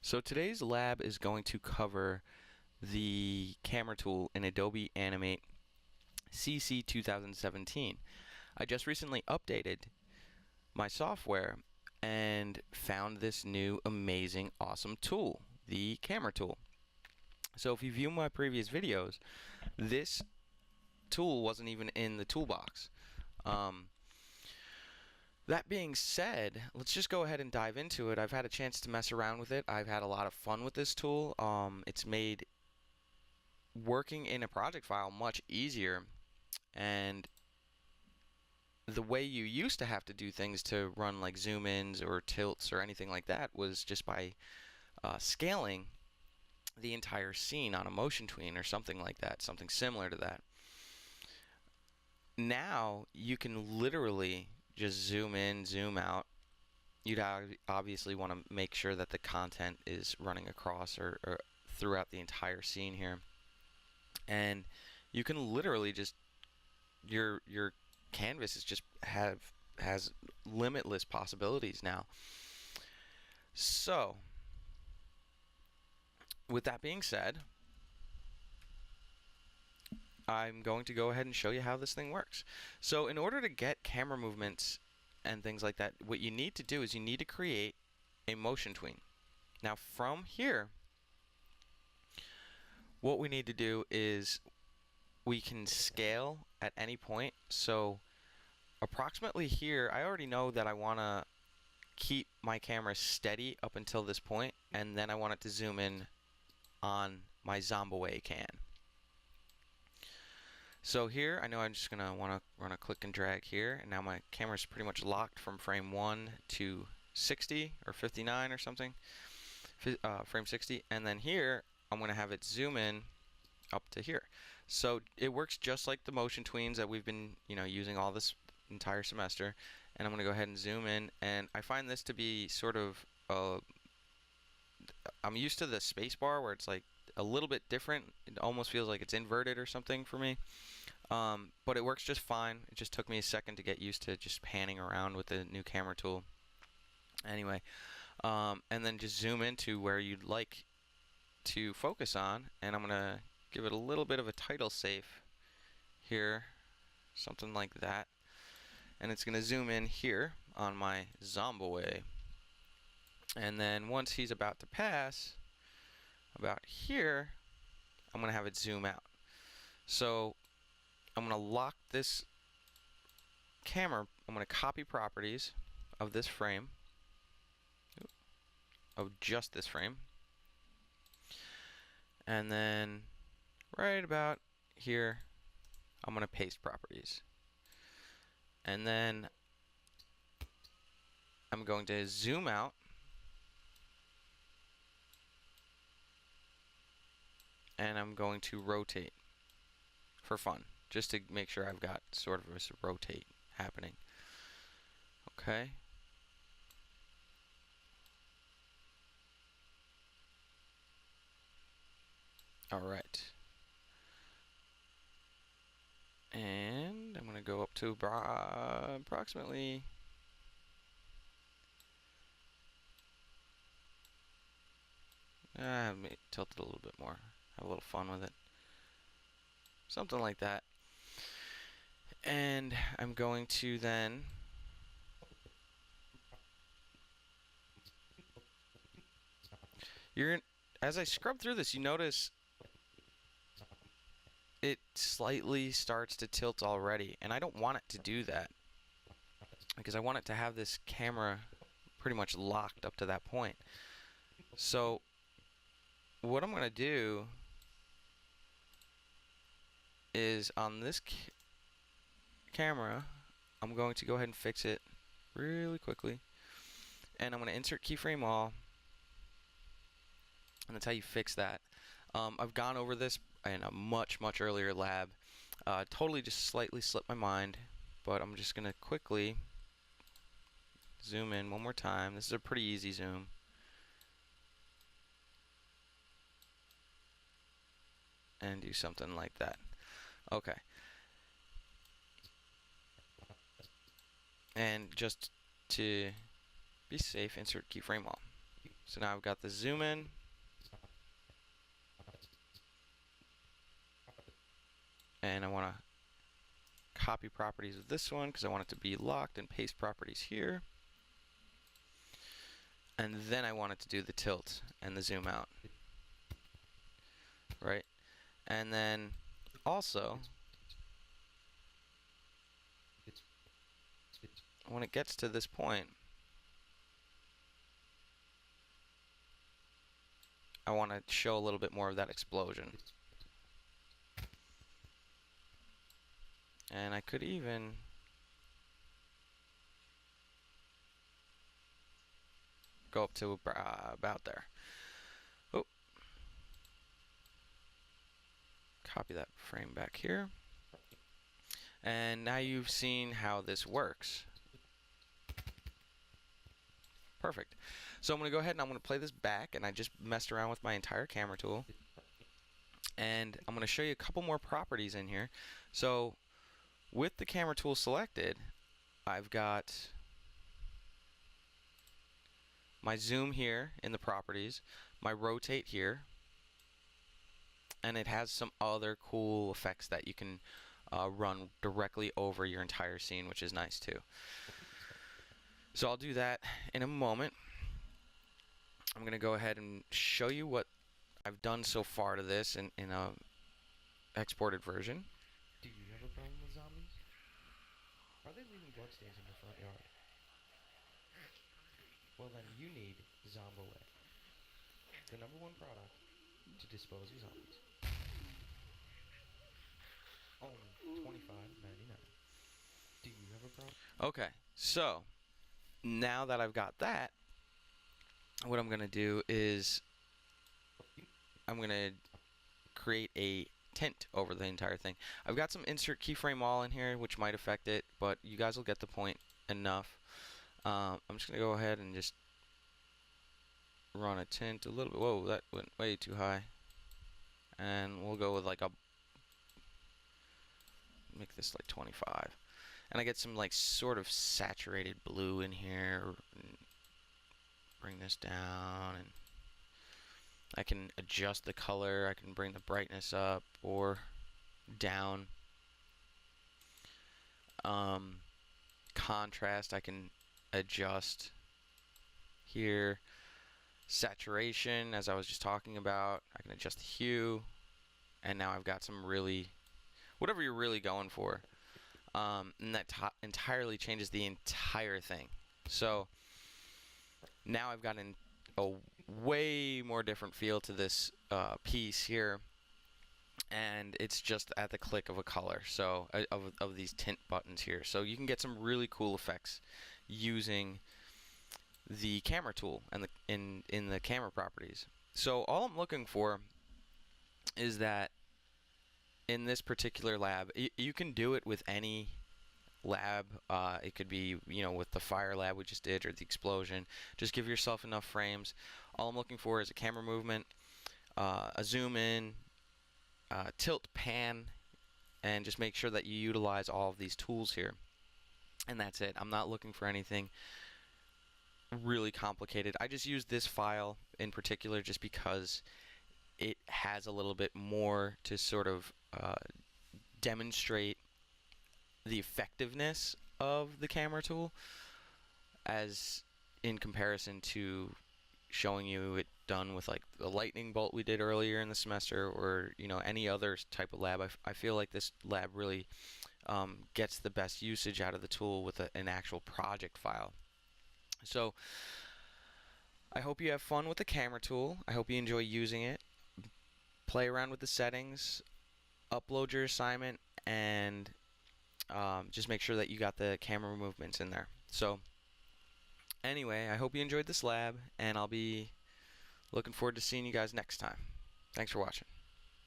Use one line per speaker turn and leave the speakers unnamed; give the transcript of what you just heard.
So today's lab is going to cover the camera tool in Adobe Animate CC 2017. I just recently updated my software and found this new amazing, awesome tool, the camera tool. So if you view my previous videos, this tool wasn't even in the toolbox. That being said, let's just go ahead and dive into it. I've had a chance to mess around with it. I've had a lot of fun with this tool. It's made working in a project file much easier, and the way you used to have to do things to run like zoom ins or tilts or anything like that was just by scaling the entire scene on a motion tween or something like that, something similar to that. Now you can literally just zoom in, zoom out. You'd obviously want to make sure that the content is running across or throughout the entire scene here. And you can literally just, your canvas is just has limitless possibilities now. So with that being said, I'm going to go ahead and show you how this thing works. So in order to get camera movements and things like that, what you need to do is you need to create a motion tween. Now from here, what we need to do is we can scale at any point. So approximately here, I already know that I want to keep my camera steady up until this point, and then I want it to zoom in on my Zombaway can. So here, I know I'm just gonna want to run a click and drag here, and now my camera is pretty much locked from frame 1 to 60 or 59 or something, frame 60, and then here I'm gonna have it zoom in up to here. So it works just like the motion tweens that we've been, using all this entire semester. And I'm gonna go ahead and zoom in, and I find this to be sort of I'm used to the space bar where it's like a little bit different. It almost feels like it's inverted or something for me. But it works just fine. It just took me a second to get used to just panning around with the new camera tool. Anyway, and then just zoom into where you'd like to focus on, and I'm gonna give it a little bit of a title safe here, something like that, and it's gonna zoom in here on my Zombaway. And then once he's about to pass about here, I'm gonna have it zoom out. So I'm gonna lock this camera. I'm gonna copy properties of this frame, of just this frame, and then right about here I'm gonna paste properties, and then I'm going to zoom out, and I'm going to rotate for fun, just to make sure I've got sort of this rotate happening. Okay. Alright. And I'm going to go up to approximately tilt it a little bit more, have a little fun with it, something like that. And I'm going to then as I scrub through this, you notice it slightly starts to tilt already, and I don't want it to do that because I want it to have this camera pretty much locked up to that point. So what I'm going to do is on this camera, I'm going to go ahead and fix it really quickly, and I'm going to insert keyframe all, and that's how you fix that. I've gone over this in a much earlier lab. Totally just slightly slipped my mind, but I'm just going to quickly zoom in one more time. This is a pretty easy zoom. And do something like that. Okay. And just to be safe, insert keyframe all. So now I've got the zoom in. And I want to copy properties of this one because I want it to be locked, and paste properties here. And then I want it to do the tilt and the zoom out. Right? And then also, when it gets to this point, I want to show a little bit more of that explosion. And I could even go up to about there. Oh, copy that frame back here. And now you've seen how this works. Perfect. So I'm going to go ahead and I'm going to play this back, and I just messed around with my entire camera tool. And I'm going to show you a couple more properties in here. So with the camera tool selected, I've got my zoom here in the properties, my rotate here, and it has some other cool effects that you can run directly over your entire scene, which is nice too. So I'll do that in a moment. I'm going to go ahead and show you what I've done so far to this in a exported version.
Do you have a problem with zombies? Are they leaving bloodstains in your front yard? Well then, you need Zombaway, the #1 product to dispose of zombies. Only $25.99. Do you have a problem?
Okay, so now that I've got that, what I'm going to do is I'm going to create a tint over the entire thing. I've got some insert keyframe all in here, which might affect it, but you guys will get the point enough. I'm just going to go ahead and just run a tint a little bit. Whoa, that went way too high. And we'll go with like a, make this like 25. And I get some like sort of saturated blue in here. Bring this down, and I can adjust the color. I can bring the brightness up or down. Contrast I can adjust here. Saturation, as I was just talking about, I can adjust the hue, and now I've got some really, whatever you're really going for. And that entirely changes the entire thing. So now I've got a way more different feel to this piece here, and it's just at the click of a color, so of these tint buttons here. So you can get some really cool effects using the camera tool and in the camera properties. So all I'm looking for is that in this particular lab, you can do it with any lab. It could be, with the fire lab we just did, or the explosion. Just give yourself enough frames. All I'm looking for is a camera movement, a zoom in, tilt, pan, and just make sure that you utilize all of these tools here. And that's it. I'm not looking for anything really complicated. I just use this file in particular just because it has a little bit more to sort of demonstrate the effectiveness of the camera tool, as in comparison to showing you it done with like the lightning bolt we did earlier in the semester, or any other type of lab. I feel like this lab really gets the best usage out of the tool with an actual project file. So I hope you have fun with the camera tool. I hope you enjoy using it. Play around with the settings, upload your assignment, and just make sure that you got the camera movements in there. So anyway, I hope you enjoyed this lab, and I'll be looking forward to seeing you guys next time. Thanks for watching.